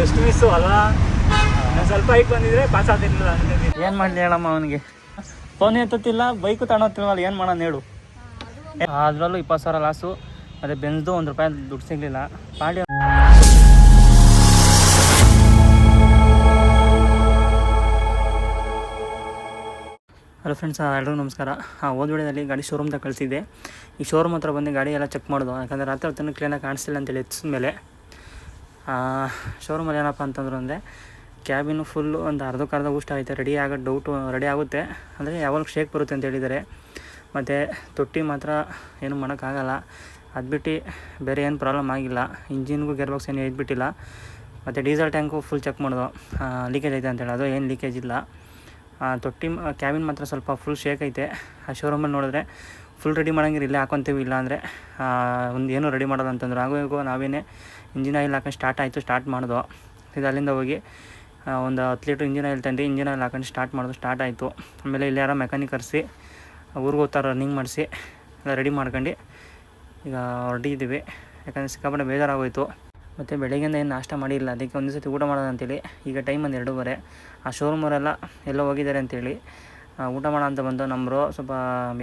Just miss ಅಲ್ಲ, ಸ್ವಲ್ಪ height ಬಂದಿದ್ರೆ ಪಾಸ್ ಆಗ್ತಿರ್ಲಿಲ್ಲ. ಏನು ಮಾಡಲಿ ಹೇಳಮ್ಮ, ಅವನಿಗೆ ಫೋನ್ ಎತ್ತುತ್ತಿಲ್ಲ, ಬೈಕು ತಗೊಳ್ತಿಲ್ವಲ್ಲ, ಏನು ಮಾಡೋಣ ಹೇಳು. ಅದರಲ್ಲೂ 20,000 ಲಾಸು. ಮತ್ತು ಬೆಂಜ್ದು ₹1 ದುಡ್ಡು ಸಿಗಲಿಲ್ಲ. ಪಾಡಿ ಹಲೋ ಫ್ರೆಂಡ್ಸ್, ಎಲ್ರಿಗೂ ನಮಸ್ಕಾರ. ಹೋದ ವಿಡಿಯೋದಲ್ಲಿ ಗಾಡಿ ಶೋರೂಮ್ದಾಗ ಕಳಿಸಿದ್ದೆ. ಈ ಶೋರೂಮ್ ಹತ್ರ ಬಂದು ಗಾಡಿ ಎಲ್ಲ ಚೆಕ್ ಮಾಡೋದು, ಯಾಕಂದರೆ ರಾತ್ರಿ ಹೊತ್ತನ್ನು ಕ್ಲೀನಾಗಿ ಕಾಣಿಸ್ತಿಲ್ಲ ಅಂತೇಳಿ ಎತ್ತಿದ ಮೇಲೆ ಶೋರೂಮಲ್ಲಿ ಏನಪ್ಪ ಅಂತಂದ್ರು ಅಂದರೆ ಕ್ಯಾಬಿನು ಫುಲ್ಲು ಒಂದು ಅರ್ಧ ಉಷ್ಟ ಐತೆ. ರೆಡಿ ಆಗುತ್ತೆ, ಅಂದರೆ ಯಾವಾಗ ಶೇಕ್ ಬರುತ್ತೆ ಅಂತ ಹೇಳಿದ್ದಾರೆ. ಮತ್ತು ತೊಟ್ಟಿ ಮಾತ್ರ ಏನು ಮಾಡೋಕ್ಕಾಗಲ್ಲ. ಅದು ಬಿಟ್ಟು ಬೇರೆ ಏನು ಪ್ರಾಬ್ಲಮ್ ಆಗಿಲ್ಲ. ಇಂಜಿನ್ಗೂ ಗೇರ್ ಬಾಕ್ಸ್ ಏನು ಇದ್ಬಿಟ್ಟಿಲ್ಲ. ಮತ್ತು ಡೀಸೆಲ್ ಟ್ಯಾಂಕು ಫುಲ್ ಚೆಕ್ ಮಾಡೋದು, ಲೀಕೇಜ್ ಐತೆ ಅಂತೇಳಿ. ಅದು ಏನು ಲೀಕೇಜ್ ಇಲ್ಲ. ತೊಟ್ಟಿ ಕ್ಯಾಬಿನ್ ಮಾತ್ರ ಸ್ವಲ್ಪ ಫುಲ್ ಶೇಕ್ ಐತೆ. ಆ ಶೋರೂಮಲ್ಲಿ ನೋಡಿದ್ರೆ ಫುಲ್ ರೆಡಿ ಮಾಡೋಂಗಿಲ್ಲ, ಇಲ್ಲೇ ಹಾಕೊತೀವಿ, ಇಲ್ಲ ಅಂದರೆ ಒಂದು ಏನೂ ರೆಡಿ ಮಾಡೋದು ಅಂತಂದ್ರು. ಆಗೋ ನಾವೇನೇ ಇಂಜಿನ್ ಆಯಿಲ್ ಹಾಕೊಂಡು ಸ್ಟಾರ್ಟ್ ಮಾಡಿದೋ. ಇದು ಅಲ್ಲಿಂದ ಹೋಗಿ ಒಂದು 10 ಲೀಟ್ರ್ ಇಂಜಿನ್ ಆಯಿಲ್ ತಂದು ಇಂಜಿನ್ ಆಯಿಲ್ ಹಾಕೊಂಡು ಸ್ಟಾರ್ಟ್ ಆಯಿತು. ಆಮೇಲೆ ಇಲ್ಲಿ ಯಾರೋ ಮೆಕ್ಯಾನಿಕ್ ಕರೆಸಿ ಊರಿಗೆ ಹೋಗ್ತಾರೆ, ರನ್ನಿಂಗ್ ಮಾಡಿಸಿ ಎಲ್ಲ ರೆಡಿ ಮಾಡ್ಕೊಂಡು ಈಗ ಹೊರಟಿದ್ದೀವಿ. ಯಾಕಂದರೆ ಸಿಕ್ಕಾಪಟ್ಟೆ ಬೇಜಾರಾಗೋಯಿತು. ಮತ್ತು ಬೆಳಗ್ಗೆಯಿಂದ ಏನು ನಾಷ್ಟ ಮಾಡಿಲ್ಲ, ಅದಕ್ಕೆ ಒಂದು ಸತಿ ಊಟ ಮಾಡೋದು ಅಂತೇಳಿ. ಈಗ ಟೈಮ್ ಒಂದು 2:30. ಆ ಶೋರೂಮವರೆಲ್ಲ ಎಲ್ಲೋ ಹೋಗಿದ್ದಾರೆ ಅಂತೇಳಿ ಊಟ ಮಾಡೋಣ ಅಂತ ಬಂದು. ನಮ್ಮ ಸ್ವಲ್ಪ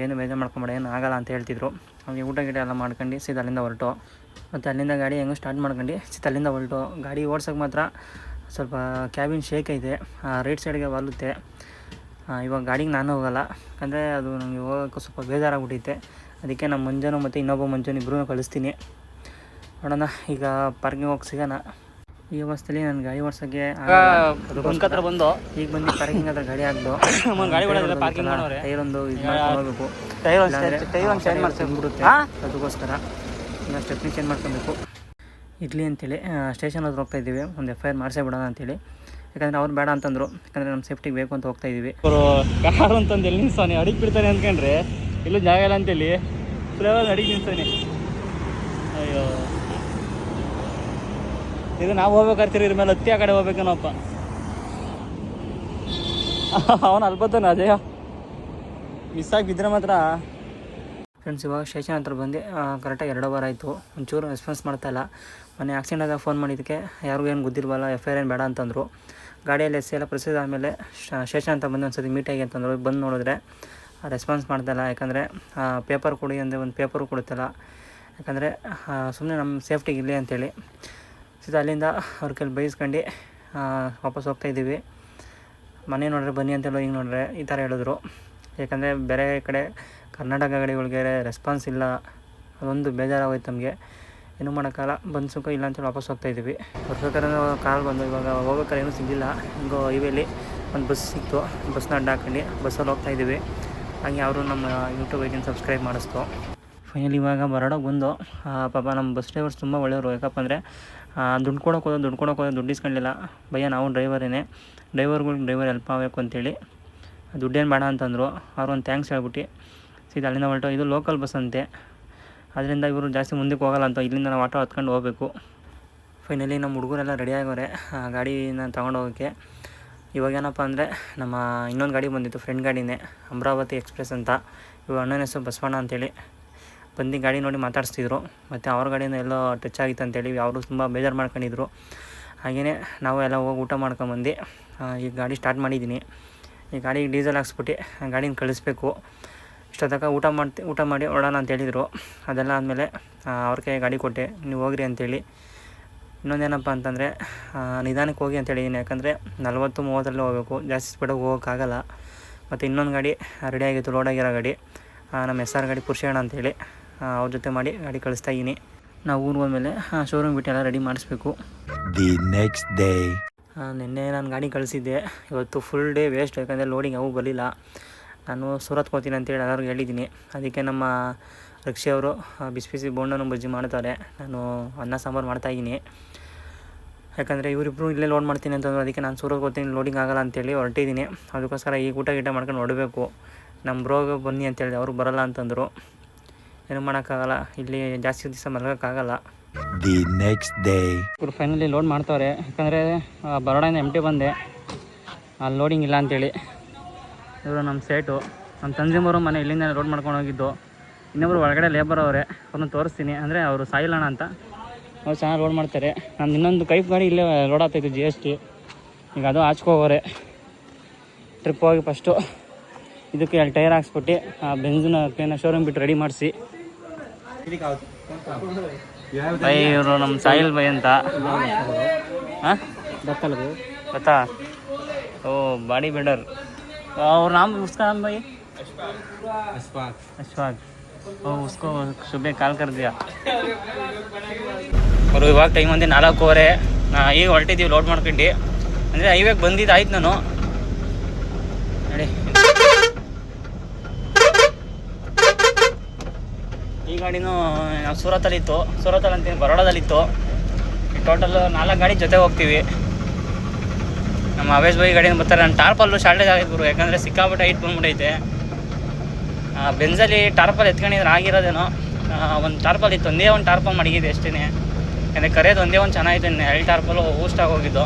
ಏನು ಬೇಜಾರು ಮಾಡ್ಕೊಂಬೇಡ, ಏನು ಆಗಲ್ಲ ಅಂತ ಹೇಳ್ತಿದ್ರು. ಹಾಗೆ ಊಟ ಎಲ್ಲ ಮಾಡ್ಕೊಂಡು ಸೀದಾ ಅಲ್ಲಿಂದ ಹೊರಟು. ಮತ್ತು ಅಲ್ಲಿಂದ ಗಾಡಿ ಹೆಂಗೋ ಸ್ಟಾರ್ಟ್ ಮಾಡ್ಕೊಂಡು ಸೀದಾ ಅಲ್ಲಿಂದ ಹೊರಟು. ಗಾಡಿ ಓಡ್ಸೋಕೆ ಮಾತ್ರ ಸ್ವಲ್ಪ ಕ್ಯಾಬಿನ್ ಶೇಕ್ ಐತೆ, ರೈಟ್ ಸೈಡ್ಗೆ ವಾಲುತ್ತೆ. ಇವಾಗ ಗಾಡಿಗೆ ನಾನು ಹೋಗಲ್ಲ, ಯಾಕಂದರೆ ಅದು ನನಗೆ ಹೋಗೋಕ್ಕೆ ಸ್ವಲ್ಪ ಬೇಜಾರಾಗ್ಬಿಟ್ಟೈತೆ. ಅದಕ್ಕೆ ನಮ್ಮ ಮಂಜನು ಮತ್ತು ಇನ್ನೊಬ್ಬ ಮಂಜನು ಇಬ್ಬರೂ ಕಳಿಸ್ತೀನಿ. ನೋಡೋಣ, ಈಗ ಪಾರ್ಕಿಂಗ್ ಹೋಗಿ ಸಿಗೋಣ. ಈ ಅವಸ್ಥೆಯಲ್ಲಿ ನಾನು ಗಾಡಿ ಓಡಿಸೋಕ್ಕೆ ಹತ್ರ ಬಂದು ಈಗ ಬಂದು ಪಾರ್ಕಿಂಗ್ ಹತ್ರ ಗಾಡಿ ಹಾಕ್ದು ಟೈರ್ ಒಂದು ಇದು ಮಾಡ್ಕೊಂಡು ಹೋಗಬೇಕು, ಅದಕ್ಕೋಸ್ಕರ ಈಗ ಸ್ಟೆಪ್ನಿ ಚೇಂಜ್ ಮಾಡ್ಕೊಬೇಕು. ಇಡ್ಲಿ ಅಂತೇಳಿ ಸ್ಟೇಷನ್ ಹತ್ರ ಹೋಗ್ತಾಯಿದ್ದೀವಿ. ಒಂದು FIR ಮಾಡಿಸೇ ಬಿಡೋಣ ಅಂತೇಳಿ, ಯಾಕಂದರೆ ಅವ್ರು ಬೇಡ ಅಂತಂದರು. ಯಾಕಂದರೆ ನಮ್ಮ ಸೇಫ್ಟಿಗೆ ಬೇಕು ಅಂತ ಹೋಗ್ತಾಯಿದ್ದೀವಿ. ಅವರು ಕಾರು ಅಂತಂದು ಎಲ್ಲಿ ನಿಲ್ಸಾನೆ, ಅಡಿಗೆ ಬಿಡ್ತಾನೆ ಅಂದ್ಕೊಂಡ್ರೆ ಇಲ್ಲೂ ಜಾಗ ಇಲ್ಲ ಅಂತೇಳಿ ಫ್ಲೇವರ್ ಅಡಿಗೆ ನಿಲ್ಸಾನೆ. ಅಯ್ಯೋ, ಇದು ನಾವು ಹೋಗ್ಬೇಕಾಗ್ತೀರಿ, ಇದ್ರ ಮೇಲೆ ಹತ್ತಿ ಆ ಕಡೆ ಹೋಗ್ಬೇಕೇನಪ್ಪ. ಅವನು ಅಲ್ಬತ್ತಾನೆ ಅಜಯ, ಮಿಸ್ ಆಗಿ ಬಿದ್ದರೆ ಮಾತ್ರ. ಫ್ರೆಂಡ್ಸ್, ಇವಾಗ ಸ್ಟೇಷನ್ ಹತ್ರ ಬಂದು ಕರೆಕ್ಟಾಗಿ 2 ವಾರ ಆಯಿತು. ಒಂಚೂರು ರೆಸ್ಪಾನ್ಸ್ ಮಾಡ್ತಾಯಿಲ್ಲ. ಮೊನ್ನೆ ಆಕ್ಸಿಡೆಂಟ್ ಆದಾಗ ಫೋನ್ ಮಾಡಿದ್ದಕ್ಕೆ ಯಾರಿಗೂ ಏನು ಗೊತ್ತಿಲ್ವಲ್ಲ, FIR ಏನು ಬೇಡ ಅಂತಂದರು. ಗಾಡಿಯಲ್ಲಿ SC ಎಲ್ಲ ಪ್ರೊಸೀಜ್ ಆದಮೇಲೆ ಸ್ಟೇಷನ್ ಅಂತ ಬಂದು ಒಂದು ಸತಿ ಮೀಟಾಗಿ ಅಂತಂದರು. ಬಂದು ನೋಡಿದ್ರೆ ರೆಸ್ಪಾನ್ಸ್ ಮಾಡ್ತಾಯಿಲ್ಲ. ಯಾಕಂದರೆ ಪೇಪರ್ ಕೊಡಿ ಅಂದರೆ ಒಂದು ಪೇಪರು ಕೊಡುತ್ತಲ್ಲ. ಯಾಕಂದರೆ ಸುಮ್ಮನೆ ನಮ್ಮ ಸೇಫ್ಟಿಗೆ ಇರಲಿ ಅಂತೇಳಿ ಸೀದಾ ಅಲ್ಲಿಂದ ಅವ್ರ ಕೈಲಿ ಬೈಸ್ಕೊಂಡು ವಾಪಸ್ ಹೋಗ್ತಾಯಿದ್ದೀವಿ. ಮನೆ ನೋಡ್ರೆ ಬನ್ನಿ ಅಂತೇಳಿ, ಹಿಂಗೆ ನೋಡ್ರೆ ಈ ಥರ ಹೇಳಿದ್ರು. ಯಾಕಂದರೆ ಬೇರೆ ಕಡೆ ಕರ್ನಾಟಕ ಗಾಡಿಗಳಿಗೆ ರೆಸ್ಪಾನ್ಸ್ ಇಲ್ಲ, ಅದೊಂದು ಬೇಜಾರಾಗೋಯ್ತು ನಮಗೆ. ಏನೂ ಮಾಡೋಕ್ಕಲ್ಲ, ಬಂದು ಸುಖ ಇಲ್ಲ ಅಂತೇಳಿ ವಾಪಸ್ ಹೋಗ್ತಾಯಿದ್ದೀವಿ. ಬರ್ಬೇಕಾದ್ರೆ ಕಾರ್ ಬಂದು ಇವಾಗ ಹೋಗ್ಬೇಕಾದ್ರೆ ಏನೂ ಸಿಗಲಿಲ್ಲ. ಹಿಂಗೋ ಹೈವೇಲಿ ಒಂದು ಬಸ್ ಸಿಕ್ತು, ಬಸ್ನ ಅಡ್ಡ ಹಾಕೊಂಡು ಬಸ್ಸಲ್ಲಿ ಹೋಗ್ತಾಯಿದ್ದೀವಿ. ಹಾಗೆ ಅವರು ನಮ್ಮ ಯೂಟ್ಯೂಬ್ ಐಡಿನ ಸಬ್ಸ್ಕ್ರೈಬ್ ಮಾಡಿಸ್ತು. ಫೈನಲಿ ಇವಾಗ ಬರೋಡೋಗಿ ಬಂದು ಪಾಪ ನಮ್ಮ ಬಸ್ ಡ್ರೈವರ್ಸ್ ತುಂಬ ಒಳ್ಳೆಯವರು. ಯಾಕಪ್ಪ ಅಂದರೆ ದುಡ್ಡು ಕೊಡೋಕೆ ಹೋದ ದುಡ್ಡು ಇಸ್ಕೊಂಡಿಲ್ಲ. ಭಯ್ಯ ನಾವು ಡ್ರೈವರ್ ಹೆಲ್ಪ್ ಆಗಬೇಕು ಅಂತೇಳಿ ದುಡ್ಡೇನು ಬೇಡ ಅಂತಂದರು. ಅವ್ರು ಒಂದು ಥ್ಯಾಂಕ್ಸ್ ಹೇಳ್ಬಿಟ್ಟು ಸೀದಾ ಅಲ್ಲಿಂದ ಹೊರಟು. ಇದು ಲೋಕಲ್ ಬಸ್ ಅಂತೆ, ಅದರಿಂದ ಇವರು ಜಾಸ್ತಿ ಮುಂದಕ್ಕೆ ಹೋಗಲ್ಲ ಅಂತ ಇಲ್ಲಿಂದ ನಾವು ಆಟೋ ಹತ್ಕೊಂಡು ಹೋಗಬೇಕು. ಫೈನಲಿ ನಮ್ಮ ಹುಡುಗರೆಲ್ಲ ರೆಡಿ ಆಗೋರೆ ಗಾಡಿನ ತೊಗೊಂಡು ಹೋಗೋಕ್ಕೆ. ಇವಾಗೇನಪ್ಪ ಅಂದರೆ ನಮ್ಮ ಇನ್ನೊಂದು ಗಾಡಿ ಬಂದಿತ್ತು, ಫ್ರೆಂಡ್ ಗಾಡಿನೇ, ಅಮರಾವತಿ ಎಕ್ಸ್ಪ್ರೆಸ್ ಅಂತ. ಇವಾಗ ಅಣ್ಣನ ಹೆಸರು ಬಸವಣ್ಣ ಅಂತೇಳಿ ಬಂದು ಗಾಡಿ ನೋಡಿ ಮಾತಾಡಿಸ್ತಿದ್ರು. ಮತ್ತು ಅವ್ರ ಗಾಡಿಯಿಂದ ಎಲ್ಲೋ ಟಚ್ ಆಗಿತ್ತು ಅಂತೇಳಿ ಅವರು ತುಂಬ ಬೇಜಾರು ಮಾಡ್ಕೊಂಡಿದ್ರು. ಹಾಗೆಯೇ ನಾವು ಎಲ್ಲ ಹೋಗಿ ಊಟ ಮಾಡ್ಕೊಂಬಂದು ಈ ಗಾಡಿ ಸ್ಟಾರ್ಟ್ ಮಾಡಿದ್ದೀನಿ. ಈ ಗಾಡಿಗೆ ಡೀಸೆಲ್ ಹಾಕ್ಸ್ಬಿಟ್ಟು ಗಾಡಿನ ಕಳಿಸ್ಬೇಕು. ಇಷ್ಟೊತ್ತಕ ಊಟ ಮಾಡಿ ಹೊಡೋಣ ಅಂತ ಹೇಳಿದರು. ಅದೆಲ್ಲ ಆದಮೇಲೆ ಅವ್ರ ಕೈ ಗಾಡಿ ಕೊಟ್ಟೆ, ನೀವು ಹೋಗ್ರಿ ಅಂತೇಳಿ. ಇನ್ನೊಂದೇನಪ್ಪ ಅಂತಂದರೆ ನಿಧಾನಕ್ಕೆ ಹೋಗಿ ಅಂತ ಹೇಳಿದ್ದೀನಿ. ಯಾಕಂದರೆ 40-30 ಹೋಗಬೇಕು, ಜಾಸ್ತಿ ಸ್ಪೀಡಾಗಿ ಹೋಗೋಕ್ಕಾಗಲ್ಲ. ಮತ್ತು ಇನ್ನೊಂದು ಗಾಡಿ ರೆಡಿ ಆಗಿತ್ತು, ಲೋಡ್ ಆಗಿರೋ ಗಾಡಿ, ನಮ್ಮ SR ಗಾಡಿ ಪುರುಷಣ್ಣ ಅಂತೇಳಿ, ಅವ್ರ ಜೊತೆ ಮಾಡಿ ಗಾಡಿ ಕಳಿಸ್ತಾ ಇದ್ದೀನಿ. ನಾವು ಊರಿಗೆ ಹೋದ್ಮೇಲೆ ಶೋರೂಮ್ ಬಿಟ್ಟು ಎಲ್ಲ ರೆಡಿ ಮಾಡಿಸ್ಬೇಕು. ದಿ ನೆಕ್ಸ್ಟ್ ಡೇ ನಿನ್ನೆ ನಾನು ಗಾಡಿ ಕಳಿಸಿದ್ದೆ. ಇವತ್ತು ಫುಲ್ ಡೇ ವೇಸ್ಟ್, ಯಾಕಂದರೆ ಲೋಡಿಂಗ್ ಯಾವೂ ಬರಲಿಲ್ಲ. ನಾನು ಸೂರತ್ ಹೋಗ್ತೀನಿ ಅಂತೇಳಿ ಎಲ್ಲರಿಗೂ ಹೇಳಿದ್ದೀನಿ. ಅದಕ್ಕೆ ನಮ್ಮ ರಕ್ಷಿ ಅವರು ಬಿಸಿ ಬೋಂಡನು ಬಜ್ಜಿ ಮಾಡ್ತಾರೆ, ನಾನು ಅನ್ನ ಸಾಂಬಾರು ಮಾಡ್ತಾಯಿದ್ದೀನಿ. ಯಾಕಂದರೆ ಇವರಿಬ್ಬರು ಇಲ್ಲೇ ಲೋಡ್ ಮಾಡ್ತೀನಿ ಅಂತಂದ್ರು. ಅದಕ್ಕೆ ನಾನು ಸೂರತ್ ಹೋಗ್ತೀನಿ, ಲೋಡಿಂಗ್ ಆಗಲ್ಲ ಅಂತೇಳಿ ಹೊರಟಿದ್ದೀನಿ. ಅದಕ್ಕೋಸ್ಕರ ಈಗ ಊಟ ಮಾಡ್ಕೊಂಡು ಹೊಡಬೇಕು. ನಮ್ಮ ಬ್ರೋಗೆ ಬನ್ನಿ ಅಂತೇಳಿ ಅವರು ಬರೋಲ್ಲ ಅಂತಂದರು. ಏನು ಮಾಡೋಕ್ಕಾಗಲ್ಲ, ಇಲ್ಲಿ ಜಾಸ್ತಿ ದಿವಸ ಮಲಗೋಕ್ಕಾಗಲ್ಲ. ದಿ ನೆಕ್ಸ್ಟ್ ಡೇ ಇವರು ಫೈನಲಿ ಲೋಡ್ ಮಾಡ್ತಾವ್ರೆ. ಯಾಕಂದರೆ ಬರೋಡಾಯಿಂದ MT ಬಂದೆ, ಅಲ್ಲಿ ಲೋಡಿಂಗ್ ಇಲ್ಲ ಅಂತೇಳಿ. ಇವರು ನಮ್ಮ ಸೇಟು, ನಮ್ಮ ತಂಜಿಮರು ಮನೆ ಇಲ್ಲಿಂದ ಲೋಡ್ ಮಾಡ್ಕೊಂಡು ಹೋಗಿದ್ದು. ಇನ್ನೊಬ್ರು ಒಳಗಡೆ ಲೇಬರ್ ಅವರೇ, ಅವ್ರನ್ನ ತೋರಿಸ್ತೀನಿ. ಅಂದರೆ ಅವರು ಸಾಯಿಲಣ್ಣ ಅಂತ, ಅವ್ರು ಚೆನ್ನಾಗಿ ಲೋಡ್ ಮಾಡ್ತಾರೆ. ನಮ್ದು ಇನ್ನೊಂದು ಕೈಫ್ ಗಾಡಿ ಇಲ್ಲೇ ಲೋಡ್ ಆಗ್ತಾಯಿತ್ತು GST. ಈಗ ಅದು ಹಾಚ್ಕೋಗೋರೆ. ಟ್ರಿಪ್ ಹೋಗಿ ಫಸ್ಟು ಇದಕ್ಕೆ 2 ಟೈರ್ ಹಾಕ್ಸ್ಬಿಟ್ಟು ಬೆಂಜಿನ ಕ್ಲೀನಾಗಿ ಶೋರೂಮ್ ಬಿಟ್ಟು ರೆಡಿ ಮಾಡಿಸಿ. ಬೈ ಇವರು ನಮ್ಮ ಸಾಹಿಲ್ ಬೈ ಅಂತ. ಹಾಂ ಗೊತ್ತಾ? ಓ ಬಾಡಿ ಬಿಲ್ಡರ್. और नाम उसका नाम भाई अशफाक. ओ उसको सुबह कॉल कर दिया. ಅವರು ಇವಾಗ ಟೈಮ್ ಅಂದೆ 4:15. ಈಗ ಹೊರಟಿದ್ದೀವಿ ಲೋಡ್ ಮಾಡ್ಕೊಂಡು. ಅಂದರೆ ಹೈವೇಗೆ ಬಂದಿದ್ದು ಆಯ್ತು ನಾನು ನೋಡಿ. ಈ ಗಾಡಿನೂ ನಾವು ಸೂರತ್ತಲ್ಲಿತ್ತು, ಸೂರತ್ತಲ್ಲಿ ಅಂತೀನಿ ಬರೋಡದಲ್ಲಿತ್ತು. ಈ ಟೋಟಲ್ 4 ಗಾಡಿ ಜೊತೆ ಹೋಗ್ತೀವಿ. ನಮ್ಮ ಅವೇಶ್ ಬೈ ಗಾಡಿನ ಬರ್ತಾರೆ. ನಾನು ಟಾರ್ಪಲ್ಲು ಶಾರ್ಟೇಜ್ ಆಗಿದ್ರು, ಯಾಕಂದರೆ ಸಿಕ್ಕಾಬಿಟ್ಟು ಹೈಟ್ ಬಂದ್ಬಿಟ್ಟೈತೆ. ಬೆಂಜಲ್ಲಿ ಟಾರ್ಪಲ್ ಎತ್ಕೊಂಡಿದ್ರೆ ಆಗಿರೋದೇನೋ. ಒಂದು ಟಾರ್ಪಲ್ ಇತ್ತು, ಒಂದೇ ಒಂದು ಟಾರ್ಪಲ್ ಮಡಗಿದೆ ಅಷ್ಟೇ. ಯಾಕಂದರೆ ಕರೆಯೋದು ಒಂದೇ ಒಂದು ಚೆನ್ನಾಗಿತ್ತು, 2 ಟಾರ್ಪಲ್ಲು ಊಸ್ಟಾಗಿ ಹೋಗಿದ್ದು.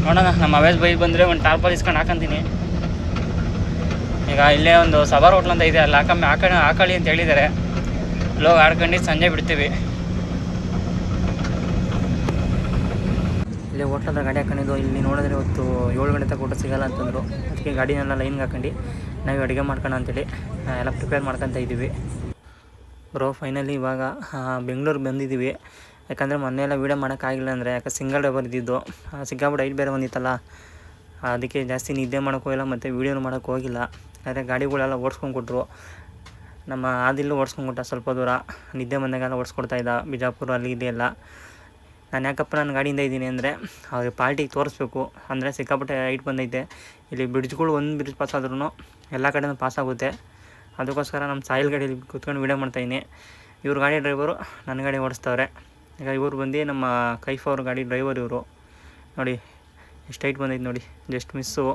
ನೋಡೋಣ, ನಮ್ಮ ಅವೇಶ್ ಬೈ ಬಂದರೆ ಒಂದು ಟಾರ್ಪಲ್ ಇಸ್ಕೊಂಡು ಹಾಕೊಂತೀನಿ. ಈಗ ಇಲ್ಲೇ ಒಂದು ಸಬಾರ್ ಹೋಟ್ಲ್ ಅಂತ ಇದೆ, ಅಲ್ಲಿ ಹಾಕೊಳ್ಳಿ ಅಂತ ಹೇಳಿದ್ದಾರೆ. ಲೋಗ್ ಆಡ್ಕೊಂಡು ಸಂಜೆ ಬಿಡ್ತೀವಿ. ಇಲ್ಲೇ ಹೋಟ್ಲದ ಗಾಡಿ ಹಾಕೊಂಡಿದ್ದು. ಇಲ್ಲಿ ನೋಡಿದ್ರೆ ಇವತ್ತು 7 ಗಂಟೆ ತನಕ ಊಟ ಸಿಗೋಲ್ಲ ಅಂತಂದರು. ಅದಕ್ಕೆ ಗಾಡಿನೆಲ್ಲ ಲೈನ್ಗೆ ಹಾಕೊಂಡು ನಾವು ಅಡುಗೆ ಮಾಡ್ಕೊಳ್ಳೋ ಅಂತೇಳಿ ಎಲ್ಲ ಪ್ರಿಪೇರ್ ಮಾಡ್ಕೊತ ಇದ್ದೀವಿ. ಬ್ರೋ ಫೈನಲಿ ಇವಾಗ ಬೆಂಗಳೂರಿಗೆ ಬಂದಿದ್ದೀವಿ. ಯಾಕಂದರೆ ಮೊನ್ನೆಲ್ಲ ವೀಡಿಯೋ ಮಾಡೋಕ್ಕಾಗಿಲ್ಲ, ಅಂದರೆ ಯಾಕೆ ಸಿಂಗಲ್ ಡ್ರೈವರ್ ಇದ್ದಿದ್ದು. ಸಿಕ್ಕಾಬಿಟ್ಟು ಹೈಟ್ ಬೇರೆ ಬಂದಿತ್ತಲ್ಲ, ಅದಕ್ಕೆ ಜಾಸ್ತಿ ನಿದ್ದೆ ಮಾಡೋಕ್ಕೆ ಹೋಗಿಲ್ಲ ಮತ್ತು ವೀಡಿಯೋನು ಮಾಡೋಕ್ಕೆ ಹೋಗಿಲ್ಲ. ಆದರೆ ಗಾಡಿಗಳೆಲ್ಲ ಓಡಿಸ್ಕೊಂಡು ಕೊಟ್ಟರು. ನಮ್ಮ ಆದಿಲ್ಲೂ ಓಡಿಸ್ಕೊಂಡ್ಬಿಟ್ಟ ಸ್ವಲ್ಪ ದೂರ. ನಿದ್ದೆ ಬಂದಾಗೆಲ್ಲ ಓಡಿಸ್ಕೊಡ್ತಾಯಿದ್ದ ಬಿಜಾಪುರ ಅಲ್ಲಿ ಇಲ್ಲಿ ಎಲ್ಲ. ನಾನು ಯಾಕಪ್ಪ ನಾನು ಗಾಡಿಯಿಂದ ಇದ್ದೀನಿ ಅಂದರೆ ಅವ್ರಿಗೆ ಪಾರ್ಟಿಗೆ ತೋರಿಸ್ಬೇಕು. ಅಂದರೆ ಸಿಕ್ಕಾಪಟ್ಟೆ ಹೈಟ್ ಬಂದೈತೆ. ಇಲ್ಲಿ ಬ್ರಿಡ್ಜ್ಗಳು ಒಂದು ಬ್ರಿಡ್ಜ್ ಪಾಸ್ ಆದ್ರೂ ಎಲ್ಲ ಕಡೆಯೂ ಪಾಸ್ ಆಗುತ್ತೆ. ಅದಕ್ಕೋಸ್ಕರ ನಮ್ಮ ಸಾಯಿಲ್ ಗಾಡೀಲಿ ಕೂತ್ಕೊಂಡು ವೀಡಿಯೋ ಮಾಡ್ತಾಯಿದ್ದೀನಿ. ಇವ್ರ ಗಾಡಿ ಡ್ರೈವರು, ನನ್ನ ಗಾಡಿ ಓಡಿಸ್ತವ್ರೆ. ಈಗ ಇವ್ರು ಬಂದು ನಮ್ಮ ಕೈಫ್ ಅವ್ರ ಗಾಡಿ ಡ್ರೈವರ್ ಇವರು. ನೋಡಿ ಎಷ್ಟು ಹೈಟ್ ಬಂದೈತೆ ನೋಡಿ, ಜಸ್ಟ್ ಮಿಸ್ಸು.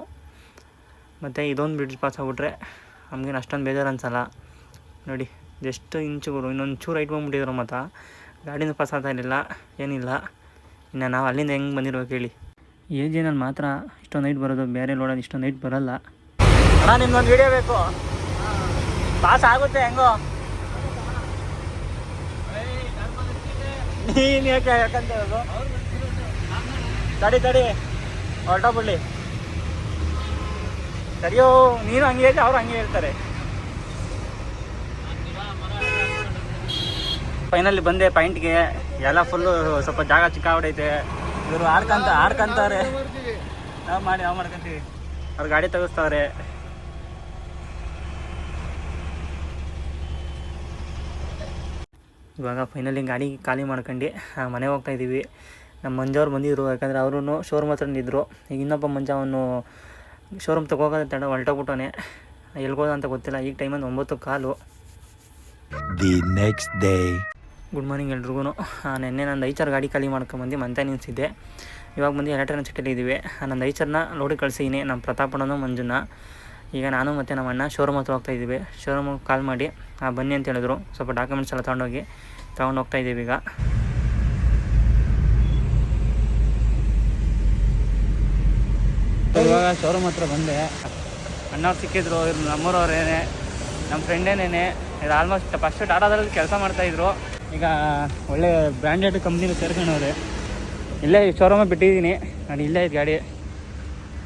ಮತ್ತು ಇದೊಂದು ಬ್ರಿಡ್ಜ್ ಪಾಸ್ ಆಗಿಬಿಟ್ರೆ ನಮಗೇನು ಅಷ್ಟೊಂದು ಬೇಜಾರು ಅನ್ಸಲ್ಲ. ನೋಡಿ ಜಸ್ಟ್ ಇಂಚುಗಳು, ಇನ್ನೊಂದು ಚೂರು ಹೈಟ್ ಬಂದುಬಿಟ್ಟಿದ್ರು. ಮತ್ತು ಗಾಡಿನೂ ಪಾಸ್ ಆಗ್ತಾ ಇರಲಿಲ್ಲ, ಏನಿಲ್ಲ. ಇನ್ನು ನಾವು ಅಲ್ಲಿಂದ ಹೆಂಗೆ ಬಂದಿರ್ಬೇಕು ಹೇಳಿ. ಏಜಿನಲ್ಲಿ ಮಾತ್ರ ಇಷ್ಟೊಂದು ಹೈಟ್ ಬರೋದು, ಬೇರೆ ಲೋಡಲ್ಲಿ ಇಷ್ಟೊಂದು ಹೈಟ್ ಬರೋಲ್ಲ. ಹಾಂ, ನಿಮ್ಗೊಂದು ವೀಡಿಯೋ ಬೇಕು. ಪಾಸ್ ಆಗುತ್ತೆ ಹೆಂಗೋ. ನೀನು ಯಾಕಂತ ಹೇಳೋದು? ತಡಿ ಹೊರಟೋಗ್ಬಿಡ್ಲಿ. ಸರಿಯೋ, ನೀನು ಹಂಗೆ ಹೇಳಿ, ಅವ್ರು ಹಂಗೆ ಹೇಳ್ತಾರೆ. ಫೈನಲ್ಲಿ ಬಂದೆ ಪಾಯಿಂಟ್ಗೆ. ಎಲ್ಲ ಫುಲ್ಲು ಸ್ವಲ್ಪ ಜಾಗ ಚಿಕ್ಕಾಬಿಡೈತೆ. ಇವರು ಆಡ್ಕೊಂತವ್ರೆ. ನಾವು ಮಾಡ್ಕೊಂತೀವಿ. ಅವ್ರು ಗಾಡಿ ತೆಗಿಸ್ತವ್ರೆ. ಇವಾಗ ಫೈನಲಿ ಗಾಡಿ ಖಾಲಿ ಮಾಡ್ಕೊಂಡು ಮನೆಗೆ ಹೋಗ್ತಾಯಿದ್ದೀವಿ. ನಮ್ಮ ಮಂಜವ್ರು ಬಂದಿದ್ರು, ಯಾಕಂದರೆ ಅವರು ಶೋರೂಮ್ ಹತ್ರ ಇದ್ದರು. ಈಗ ಇನ್ನೊಬ್ಬ ಮಂಜ ಅವನು ಶೋರೂಮ್ ತಗೋಗೋದು ತಡ ಹೊರಟೋಗ್ಬಿಟ್ಟವನೆ. ಎಲ್ಗೋದ ಅಂತ ಗೊತ್ತಿಲ್ಲ. ಈಗ ಟೈಮಲ್ಲಿ 9:15. The next day. Good morning ಎಲ್ರಿಗೂ. ನೆನ್ನೆ ನಂದು ಐಚರ್ ಗಾಡಿ ಖಾಲಿ ಮಾಡ್ಕೊಂಬಂದು ಮಂತೆ ನಿಲ್ಸಿದ್ದೆ. ಇವಾಗ ಬಂದು ಎಲೆಕ್ಟ್ರಾನಿಕ್ ಸಿಟಿಲಿ ಇದ್ದೀವಿ. ನಂದು ಐಚರ್ನ ಲೋಡಿಗೆ ಕಳಿಸಿದ್ದೀನಿ, ನಮ್ಮ ಪ್ರತಾಪಣ್ಣನು ಮಂಜುನ. ಈಗ ನಾನು ಮತ್ತು ನಮ್ಮ ಅಣ್ಣ ಶೋರೂಮ್ ಹತ್ರ ಹೋಗ್ತಾಯಿದ್ದೀವಿ. ಶೋರೂಮಿಗೆ ಕಾಲ್ ಮಾಡಿ ಬನ್ನಿ ಅಂತ ಹೇಳಿದ್ರು. ಸ್ವಲ್ಪ ಡಾಕ್ಯುಮೆಂಟ್ಸ್ ಎಲ್ಲ ತೊಗೊಂಡು ಹೋಗ್ತಾಯಿದ್ದೀವಿ. ಈಗ ಇವಾಗ ಶೋರೂಮ್ ಹತ್ರ ಬಂದೆ. ಅಣ್ಣವ್ರು ಸಿಕ್ಕಿದ್ರು. ಇವ್ರು ನಮ್ಮೂರವ್ರೇನೆ, ನಮ್ಮ ಫ್ರೆಂಡೇನೇನೆ. ಇದು ಆಲ್ಮೋಸ್ಟ್ ಫಸ್ಟ್ ಟಾಟಾದಲ್ಲಿ ಕೆಲಸ ಮಾಡ್ತಾಯಿದ್ರು. ಈಗ ಒಳ್ಳೆ ಬ್ರ್ಯಾಂಡೆಡ್ ಕಂಪ್ನಿಲಿ ಸೇರ್ಕೊಂಡವ್ರೆ. ಇಲ್ಲೇ ಶೋರೂಮಿಗೆ ಬಿಟ್ಟಿದ್ದೀನಿ ನಾನು. ಇಲ್ಲೇ ಇದು ಗಾಡಿ.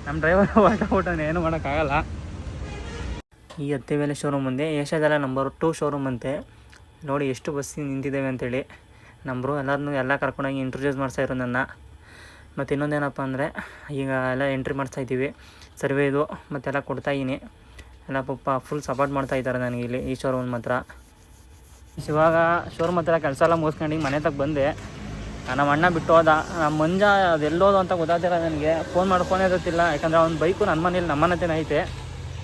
ನಮ್ಮ ಡ್ರೈವರ್ ಹೊರಟೋಗ್ಬಿಟ್ಟು ಏನೂ ಮಾಡೋಕ್ಕಾಗಲ್ಲ. ಈ ಹತ್ತಿವೇಲೆ ಶೋರೂಮ್ ಮುಂದೆ ಏಷ್ಯಾದಲ್ಲ ನಂಬರ್ 2 ಶೋರೂಮ್ ಅಂತೆ. ನೋಡಿ ಎಷ್ಟು ಬಸ್ ನಿಂತಿದ್ದೇವೆ ಅಂತೇಳಿ. ನಮ್ಮರು ಎಲ್ಲ ಕರ್ಕೊಂಡೋಗಿ ಇಂಟ್ರೊಡ್ಯೂಸ್ ಮಾಡ್ತಾಯಿದ್ರು ನನ್ನ. ಮತ್ತು ಇನ್ನೊಂದೇನಪ್ಪ ಅಂದರೆ ಈಗ ಎಲ್ಲ ಎಂಟ್ರಿ ಮಾಡ್ತಾಯಿದ್ದೀವಿ, ಸರ್ವೇದು ಮತ್ತೆಲ್ಲ ಕೊಡ್ತಾಯಿದ್ದೀನಿ. ಎಲ್ಲ ಪಾಪ ಫುಲ್ ಸಪೋರ್ಟ್ ಮಾಡ್ತಾಯಿದ್ದಾರೆ ನನಗೆ ಇಲ್ಲಿ ಈ ಶೋರೂಮ್ ಮಾತ್ರ. ಇವಾಗ ಶೋರೂಮ್ ಹತ್ರ ಕೆಲಸ ಎಲ್ಲ ಮುಗಿಸ್ಕೊಂಡು ಮನೆ ತಗ ಬಂದೆ. ನಮ್ಮ ಅಣ್ಣ ಬಿಟ್ಟು ಹೋದ. ನಮ್ಮ ಮಂಜ ಅದೆಲ್ಲೋದು ಅಂತ ಗೊತ್ತಾಗ್ತಿಲ್ಲ ನನಗೆ. ಫೋನ್ ಎತ್ತುತ್ತಿಲ್ಲ, ಯಾಕಂದರೆ ಅವ್ನ ಬೈಕು ನನ್ನ ಮನೇಲಿ ನಮ್ಮ ಮನೆ ಐತೆ.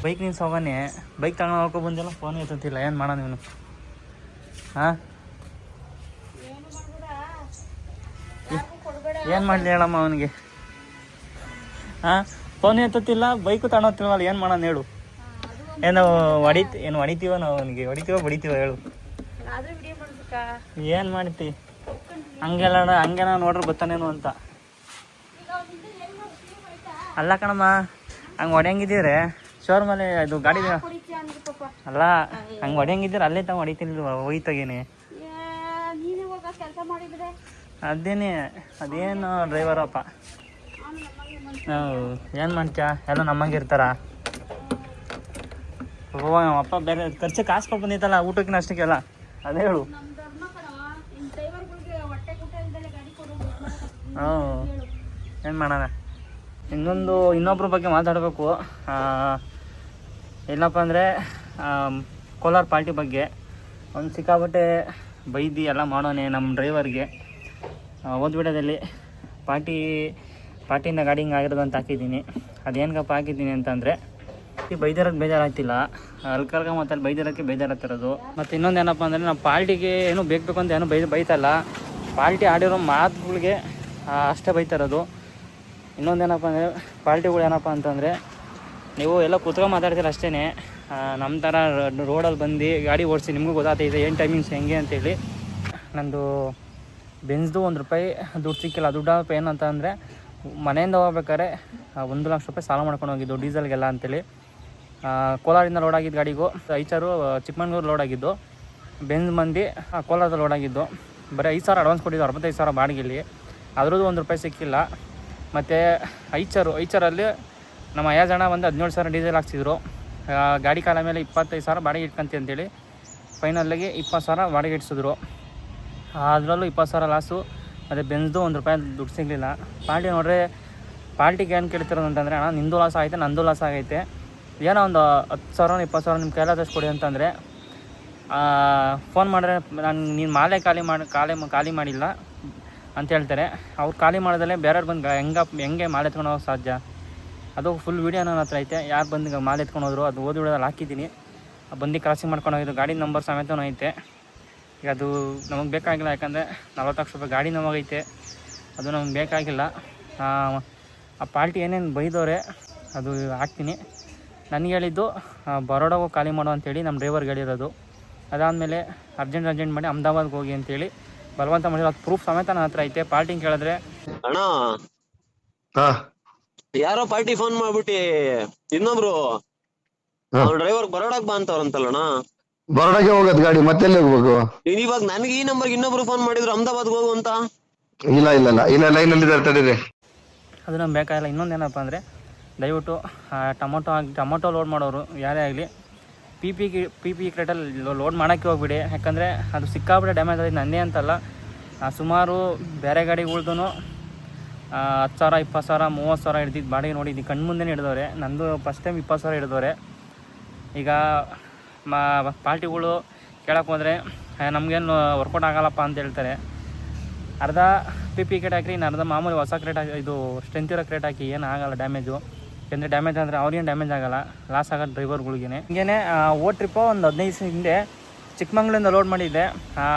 ಬೈಕ್ ನಿನ್ಸ್ ಹೋಗೋನೆ, ಬೈಕ್ ತಗೊಂಡು ಹೋಗೋ ಬಂದಿಲ್ಲ, ಫೋನ್ ಎತ್ತುತ್ತಿಲ್ಲ. ಏನು ಮಾಡೋಣ ನೀನು? ಹಾಂ, ಏನು ಮಾಡಲಿ ಹೇಳಮ್ಮ ಅವನಿಗೆ? ಹಾಂ, ಫೋನ್ ಎತ್ತುತ್ತಿಲ್ಲ, ಬೈಕು ತಗೊಳತ್ತಿಲ್ವಲ್ಲ, ಏನು ಮಾಡೋಣ ಹೇಳು? ಏನು ಹೊಡಿತೀವೋ ನಾವು ಅವನಿಗೆ? ಹೊಡಿತೀವೋ ಹೇಳು? ಏನು ಮಾಡ್ತಿ? ಹಂಗೆಲ್ಲ ನೋಡ್ರೆ ಬರ್ತಾನೇನು ಅಂತ. ಅಲ್ಲ ಕಣಮ್ಮ, ಹಂಗೆ ಹೊಡೆಯಂಗಿದ್ದೀರಿ ಶೋರೂಮಲ್ಲಿ ಅದು ಗಾಡಿ ಅಲ್ಲ, ಹಂಗೆ ಹೊಡೆಯಂಗಿದ್ದೀರಿ ಅಲ್ಲೇ ತಾವು ಹೊಡಿತಿಲ್ವ? ಹೋಯ್ತಾಗೇನೆ ಅದೇನೇ ಅದೇನು ಡ್ರೈವರಪ್ಪ. ಏನು ಮಾಡ್ತೀಯ, ಎಲ್ಲ ನಮ್ಮಂಗೆ ಇರ್ತಾರ. ಓ ನಮ್ಮ ಅಪ್ಪ ಬೇರೆ ಖರ್ಚು ಕಾಸು ಕೊಟ್ಟು ಬಂದಿತ್ತಲ್ಲ ಊಟಕ್ಕಿನ ಅಷ್ಟಕ್ಕೆಲ್ಲ, ಅದೇ ಹೇಳು. ಏನು ಮಾಡೋಣ. ಇನ್ನೊಬ್ಬರ ಬಗ್ಗೆ ಮಾತಾಡಬೇಕು. ಏನಪ್ಪ ಅಂದರೆ ಕೋಲಾರ ಪಾರ್ಟಿ ಬಗ್ಗೆ ಒಂದು ಸಿಕ್ಕಾಪಟ್ಟೆ ಬೈದಿ ಎಲ್ಲ ಮಾಡೋನೆ ನಮ್ಮ ಡ್ರೈವರ್ಗೆ. ಒಂದು ವಿಡಿಯೋದಲ್ಲಿ ಪಾರ್ಟಿಯಿಂದ ಗಾಡಿ ಹಿಂಗೆ ಆಗಿರೋದು ಅಂತ ಹಾಕಿದ್ದೀನಿ. ಅದೇನಪ್ಪ ಹಾಕಿದ್ದೀನಿ ಅಂತಂದರೆ ಬೈದಿರೋಕ್ಕೆ ಬೇಜಾರಾಗ್ತಿಲ್ಲ, ಅಲ್ಕರ್ಗ ಮತ್ತು ಅಲ್ಲಿ ಬೈದಿರೋಕ್ಕೆ ಬೇಜಾರಾಗ್ತಿರೋದು. ಮತ್ತು ಇನ್ನೊಂದು ಏನಪ್ಪ ಅಂದರೆ ನಾವು ಪಾರ್ಟಿಗೆ ಏನೂ ಬೇಕು ಅಂತ ಏನೂ ಬೈತಲ್ಲ, ಪಾರ್ಟಿ ಆಡಿರೋ ಮಾತುಗಳಿಗೆ ಅಷ್ಟೇ ಬೈತಾಯಿರೋದು. ಇನ್ನೊಂದೇನಪ್ಪ ಅಂದರೆ ಪಾರ್ಟಿಗಳು ಏನಪ್ಪ ಅಂತಂದರೆ ನೀವು ಎಲ್ಲ ಕೂತ್ಕೊಂಡು ಮಾತಾಡ್ತೀರ ಅಷ್ಟೇ. ನಮ್ಮ ಥರ ರೋಡಲ್ಲಿ ಬಂದು ಗಾಡಿ ಓಡಿಸಿ ನಿಮಗೂ ಗೊತ್ತಾಗ್ತೈತೆ ಏನು ಟೈಮಿಂಗ್ಸ್ ಹೆಂಗೆ ಅಂತೇಳಿ. ನಂದು ಬೆನ್ಸ್ದು ₹1 ದುಡ್ಡು ಸಿಕ್ಕಿಲ್ಲ. ದುಡ್ಡಪ್ಪ ಏನಂತ ಅಂದರೆ ಮನೆಯಿಂದ ಹೋಗ್ಬೇಕಾದ್ರೆ 1 ಲಕ್ಷ ರೂಪಾಯಿ ಸಾಲ ಮಾಡ್ಕೊಂಡು ಹೋಗಿದ್ದು ಡೀಸೆಲ್ಗೆಲ್ಲ ಅಂತೇಳಿ. ಕೋಲಾರಿಂದ ಲೋಡ್ ಆಗಿದ್ದು ಗಾಡಿಗೂ ಐಚಾರು ಚಿಕ್ಕಮಂಗ್ಳೂರು ಲೋಡ್ ಆಗಿದ್ದು, ಬೆನ್ಸ್ ಮಂದಿ ಕೋಲಾರದ ಲೋಡ್ ಆಗಿದ್ದು. ಬರೀ 5,000 ಅಡ್ವಾನ್ಸ್ ಕೊಟ್ಟಿದ್ದು, 65,000 ಬಾಡಿಗೆಲಿ. ಅದ್ರದ್ದು ₹1 ಸಿಕ್ಕಿಲ್ಲ. ಮತ್ತು ಐಚಾರಲ್ಲಿ ನಮ್ಮ ಅಯ್ಯಜಣ ಬಂದು 17,000 ಡೀಸೆಲ್ ಹಾಕ್ಸಿದ್ರು. ಗಾಡಿ ಕಾಲ ಮೇಲೆ 25,000 ಬಾಡಿಗೆ ಇಟ್ಕೊಂತಿ ಅಂತೇಳಿ ಫೈನಲ್ಲಿಗೆ 20,000 ಬಾಡಿಗೆ ಇಡ್ಸಿದ್ರು. ಅದರಲ್ಲೂ 20,000 ಲಾಸು. ಮತ್ತು ಬೆನ್ಸ್ದು ₹1 ದುಡ್ಡು ಸಿಗಲಿಲ್ಲ. ಪಾರ್ಟಿ ನೋಡ್ರೆ ಪಾರ್ಟಿಗೆ ಏನು ಕೇಳ್ತಿರೋದು ಅಂತಂದರೆ, ಅಣ್ಣ ನಿಂದು ಲಾಸ್ ಆಗೈತೆ ನಂದು ಲಾಸ್ ಆಗೈತೆ, ಏನೋ ಒಂದು 10,000 20,000 ನಿಮ್ಮ ಕೈಲಾದಷ್ಟು ಕೊಡಿ ಅಂತಂದರೆ ಫೋನ್ ಮಾಡಿದ್ರೆ ನೀನು ಮಾಲೆ ಖಾಲಿ ಮಾಡಿಲ್ಲ ಅಂತ ಹೇಳ್ತಾರೆ. ಅವ್ರು ಖಾಲಿ ಮಾಡೋದಲ್ಲೇ ಬೇರೆಯವ್ರು ಬಂದು ಹೆಂಗೆ ಮಾಲೆ ಎತ್ಕೊಂಡು ಹೋಗೋಕ್ಕೆ ಸಾಧ್ಯ? ಅದು ಫುಲ್ ವೀಡಿಯೋ ನನ್ನ ಹತ್ರ ಐತೆ, ಯಾರು ಬಂದು ಮಾಲೆ ಎತ್ಕೊಂಡು ಹೋದ್ರು ಅದು ಓದಿ ವಿಡಿಯೋದಲ್ಲಿ ಹಾಕಿದ್ದೀನಿ. ಬಂದು ಕ್ರಾಸಿಂಗ್ ಮಾಡ್ಕೊಂಡು ಹೋಗಿದ್ದು, ಗಾಡಿ ನಂಬರ್ ಸಮೇತನೂ ಐತೆ. ಈಗ ಅದು ನಮಗೆ ಬೇಕಾಗಿಲ್ಲ, ಯಾಕಂದರೆ 40 ಲಕ್ಷ ರೂಪಾಯಿ ಗಾಡಿ ನಮಗೈತೆ, ಅದು ನಮಗೆ ಬೇಕಾಗಿಲ್ಲ. ಆ ಪಾರ್ಟಿ ಏನೇನು ಬೈದವ್ರೆ ಅದು ಹಾಕ್ತೀನಿ. ನನಗೆ ಹೇಳಿದ್ದು ಬರೋಡಾಗೂ ಖಾಲಿ ಮಾಡೋ ಅಂತೇಳಿ ನಮ್ಮ ಡ್ರೈವರ್ಗೆ ಹೇಳಿರೋದು. ಅದಾದಮೇಲೆ ಅರ್ಜೆಂಟ್ ಮಾಡಿ ಅಹಮದಾಬಾದ್ಗೆ ಹೋಗಿ ಅಂತೇಳಿ ಬಲವಂತ ಮಾಡಿರೋ, ಅದು ಪ್ರೂಫ್ ಸಮೇತ ನನ್ನ ಹತ್ರ ಐತೆ. ಪಾರ್ಟಿ ಕೇಳಿದ್ರೆ ಅಣ್ಣ ಯಾರೋ ಪಾರ್ಟಿ ಫೋನ್ ಮಾಡ್ಬಿಟ್ಟು ಇನ್ನೊಬ್ರು ಡ್ರೈವರ್ ಬರೋಡಾಕ್ ಬಾ ಅಂತವ್ರಂತಲ್ಲಣ್ಣ. ಬರೋಡಾಗೆ ಹೋಗದ್ ಗಾಡಿ ಮತ್ತೆಲ್ಲಿ ಹೋಗ್ಬೇಕು? ಇವಾಗ ನನಗೆ ಈ ನಂಬರ್ಗೆ ಇನ್ನೊಬ್ರು ಫೋನ್ ಮಾಡಿದ್ರು ಅಹಮದಾಬಾದ್ಗೆ ಹೋಗು ಅಂತ. ಇಲ್ಲ ಲೈನಲ್ಲಿ ತಡೀರಿ. ಅದು ನಮ್ಗೆ ಬೇಕಾಗಿಲ್ಲ. ಇನ್ನೊಂದೇನಪ್ಪ ಅಂದರೆ ದಯವಿಟ್ಟು ಟೊಮೊಟೊ ಲೋಡ್ ಮಾಡೋರು ಯಾರೇ ಆಗಲಿ ಪಿ ಪಿ ಕ್ರೇಟಲ್ಲಿ ಲೋಡ್ ಮಾಡೋಕ್ಕೆ ಹೋಗ್ಬಿಡಿ. ಯಾಕಂದರೆ ಅದು ಸಿಕ್ಕಾಬಿಟ್ಟೆ ಡ್ಯಾಮೇಜ್ ಆಗಿದೆ. ನನ್ನೇ ಅಂತಲ್ಲ, ಸುಮಾರು ಬೇರೆ ಗಾಡಿಗಳ್ದು 10,000 20,000 30,000 ಹಿಡ್ದಿದ್ದು ಬಾಡಿಗೆ ನೋಡಿದ್ದು ಕಣ್ಣು ಮುಂದೆನೇ ಹಿಡಿದವ್ರೆ. ನಂದು ಫಸ್ಟ್ ಟೈಮ್ 20,000 ಹಿಡಿದವ್ರೆ. ಈಗ ಪಾರ್ಟಿಗಳು ಕೇಳಕ್ಕೆ ಹೋದರೆ ನಮಗೇನು ವರ್ಕೌಟ್ ಆಗಲ್ಲಪ್ಪ ಅಂತ ಹೇಳ್ತಾರೆ. ಅರ್ಧ ಪಿ ಪಿ ಕ್ರೇಟ್ ಹಾಕಿ, ಇನ್ನು ಅರ್ಧ ಮಾಮೂಲಿ ಹೊಸ ಕ್ರೇಟ್ ಹಾಕಿ, ಇದು ಸ್ಟ್ರೆಂತ್ ಇರೋ ಕ್ರೇಟ್ ಹಾಕಿ, ಏನು ಆಗಲ್ಲ ಡ್ಯಾಮೇಜು. ಯಾಕೆಂದರೆ ಡ್ಯಾಮೇಜ್ ಅಂದರೆ ಅವ್ರಿಗೇನು ಡ್ಯಾಮೇಜ್ ಆಗೋಲ್ಲ, ಲಾಸ್ ಆಗೋದು ಡ್ರೈವರ್ಗಳಿಗೇ. ಹಿಂಗೇ ಟ್ರಿಪ್ಪು ಒಂದು 15 ದಿವಸ ಹಿಂದೆ ಚಿಕ್ಕಮಂಗ್ಳೂರಿಂದ ಲೋಡ್ ಮಾಡಿದ್ದೆ.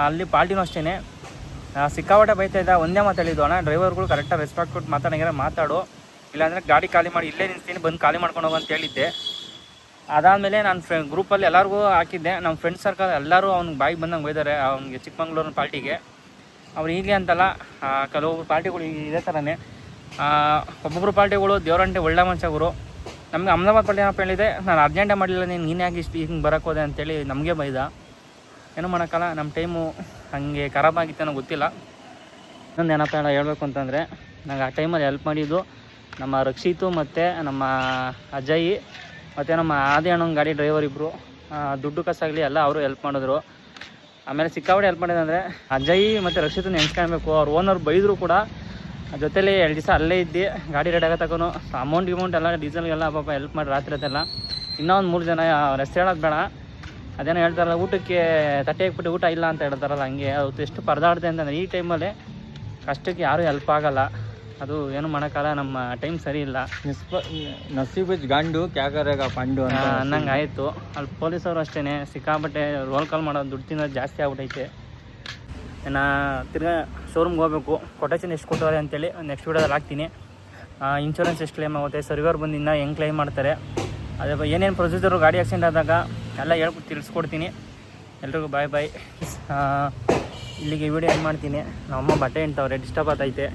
ಅಲ್ಲಿ ಪಾರ್ಟಿನೂ ಅಷ್ಟೇ ಸಿಕ್ಕಾಪಟ್ಟೆ ಬೈತಾ ಇದ್ದ. ಒಂದೇ ಮಾತಾಡಿದ್ದು, ಅಣ್ಣ ಡ್ರೈವರ್ಗಳು ಕರೆಕ್ಟಾಗಿ ರೆಸ್ಪೆಕ್ಟ್ ಕೊಟ್ಟು ಮಾತಾಡು, ಇಲ್ಲಾಂದರೆ ಗಾಡಿ ಖಾಲಿ ಮಾಡಿ ಇಲ್ಲೇ ನಿಲ್ತೀನಿ, ಬಂದು ಖಾಲಿ ಮಾಡ್ಕೊಂಡು ಹೋಗು ಅಂತ ಹೇಳಿದ್ದೆ. ಅದಾದಮೇಲೆ ನಾನು ಗ್ರೂಪಲ್ಲಿ ಎಲ್ಲರಿಗೂ ಹಾಕಿದ್ದೆ. ನಮ್ಮ ಫ್ರೆಂಡ್ಸ್ ಸರ್ಕಲ್ ಎಲ್ಲರೂ ಅವ್ನಿಗೆ ಬಾಯಿಗೆ ಬಂದಂಗೆ ಬೈದಾರೆ ಅವ್ನಿಗೆ ಚಿಕ್ಕಮಂಗ್ಳೂರಿನ ಪಾರ್ಟಿಗೆ. ಅವ್ರು ಹೀಗೆ ಅಂತಲ್ಲ, ಕೆಲವೊಬ್ರು ಪಾರ್ಟಿಗಳು ಇದೇ ಥರನೇ. ಒಬ್ಬೊಬ್ಬರು ಪಾರ್ಟಿಗಳು ದೇವರಂಟೆ ಒಳ್ಳೆ ಮನುಷ್ಯರು. ನಮಗೆ ಅಹಮದಾಬಾದ್ ಪಾರ್ಟಿ ಏನಪ್ಪ ಹೇಳಿದೆ, ನಾನು ಅರ್ಜೆಂಟೇ ಮಾಡಲಿಲ್ಲ, ನೀನು ಯಾಕೆ ಇಷ್ಟು ಹಿಂಗೆ ಬರೋಕ್ಕೆ ಹೋದೆ ಅಂತೇಳಿ ನಮಗೆ ಬೈದ. ಏನೂ ಮಾಡೋಕ್ಕಲ್ಲ, ನಮ್ಮ ಟೈಮು ಹಾಗೆ ಖರಾಬ್ ಆಗಿತ್ತು ಅನ್ನೋ ಗೊತ್ತಿಲ್ಲ. ಇನ್ನೊಂದು ಏನಪ್ಪ ಹೇಳಬೇಕು ಅಂತಂದರೆ, ನಂಗೆ ಆ ಟೈಮಲ್ಲಿ ಹೆಲ್ಪ್ ಮಾಡಿದ್ದು ನಮ್ಮ ರಕ್ಷಿತು ಮತ್ತು ನಮ್ಮ ಅಜಯ್ ಮತ್ತು ನಮ್ಮ ಆದಿ ಅಣ್ಣನ ಗಾಡಿ ಡ್ರೈವರ್ ಇಬ್ಬರು. ದುಡ್ಡು ಕಾಸಾಗಲಿ ಎಲ್ಲ ಅವರು ಹೆಲ್ಪ್ ಮಾಡಿದ್ರು. ಆಮೇಲೆ ಸಿಕ್ಕಾಪಟ್ಟೆ ಹೆಲ್ಪ್ ಮಾಡಿದಂದರೆ ಅಜಯ್ ಮತ್ತು ರಕ್ಷಿತು ನೆನ್ಸ್ಕೊಳ್ಬೇಕು. ಅವ್ರು ಓನರ್ ಬೈದರು ಕೂಡ ಜೊತೆಲಿ 2 ದಿವಸ ಅಲ್ಲೇ ಇದ್ದು ಗಾಡಿ ರೆಡಿ ಆಗೋ ತಗೊಂಡು ಅಮೌಂಟ್ ಎಲ್ಲ ಡೀಸೆಲ್ಗೆಲ್ಲ ಪಾಪ ಹೆಲ್ಪ್ ಮಾಡಿ ರಾತ್ರಿ ಹೊತ್ತೆಲ್ಲ. ಇನ್ನೂ ಒಂದು 3 ಜನ ರೆಸ್ಟ್ ಹೇಳೋದು ಬೇಡ, ಅದೇನೋ ಹೇಳ್ತಾರಲ್ಲ ಊಟಕ್ಕೆ ತಟ್ಟೆ ಹಾಕ್ಬಿಟ್ಟು ಊಟ ಇಲ್ಲ ಅಂತ ಹೇಳ್ತಾರಲ್ಲ, ಹಂಗೆ ಅದು ಎಷ್ಟು ಪರದಾಡ್ತೆ ಅಂತಂದರೆ ಈ ಟೈಮಲ್ಲಿ ಕಷ್ಟಕ್ಕೆ ಯಾರೂ ಹೆಲ್ಪ್ ಆಗೋಲ್ಲ. ಅದು ಏನು ಮಾಡೋಕ್ಕಲ್ಲ, ನಮ್ಮ ಟೈಮ್ ಸರಿ ಇಲ್ಲ. ನಸೀಬ್ ಗಂಡು ಕ್ಯಾಕರೇಗ ಪಂಡು ಅನ್ನಂಗೆ ಆಯಿತು. ಅಲ್ಲಿ ಪೊಲೀಸವರು ಅಷ್ಟೇ ಸಿಕ್ಕಾಪಟ್ಟೆ ರೋಲ್ ಕಾಲ್ ಮಾಡೋದು, ದುಡ್ಡು ತಿನ್ನೋದು ಜಾಸ್ತಿ ಆಗ್ಬಿಟ್ಟೈತೆ. ನಾ ತಿರ್ಗಾ ಶೋರೂಮ್ಗೆ ಹೋಗ್ಬೇಕು. ಕೊಟೇಶನ್ ಎಷ್ಟು ಕೊಟ್ಟವ್ರೆ ಅಂತೇಳಿ ನೆಕ್ಸ್ಟ್ ವೀಡಿಯೋದಲ್ಲಿ ಹಾಕ್ತೀನಿ. ಇನ್ಶೂರೆನ್ಸ್ ಎಷ್ಟು ಕ್ಲೈಮ್ ಆಗುತ್ತೆ, ಸರ್ವಿವರ್ ಬಂದು ಇನ್ನೂ ಹೆಂಗೆ ಕ್ಲೈಮ್ ಮಾಡ್ತಾರೆ, ಅದೇ ಏನೇನು ಪ್ರೊಸೀಜರು ಗಾಡಿ ಆಕ್ಸಿಡೆಂಟ್ ಆದಾಗ ಎಲ್ಲ ತಿಳಿಸ್ಕೊಡ್ತೀನಿ. ಎಲ್ರಿಗೂ ಬಾಯ್. ಇಲ್ಲಿಗೆ ವಿಡಿಯೋ ಏನು ಮಾಡ್ತೀನಿ. ನಮ್ಮಮ್ಮ ಬಟ್ಟೆ ಹಿಂಡ್ತವ್ರೆ, ಡಿಸ್ಟರ್ಬ್ ಆಗ್ತೈತೆ.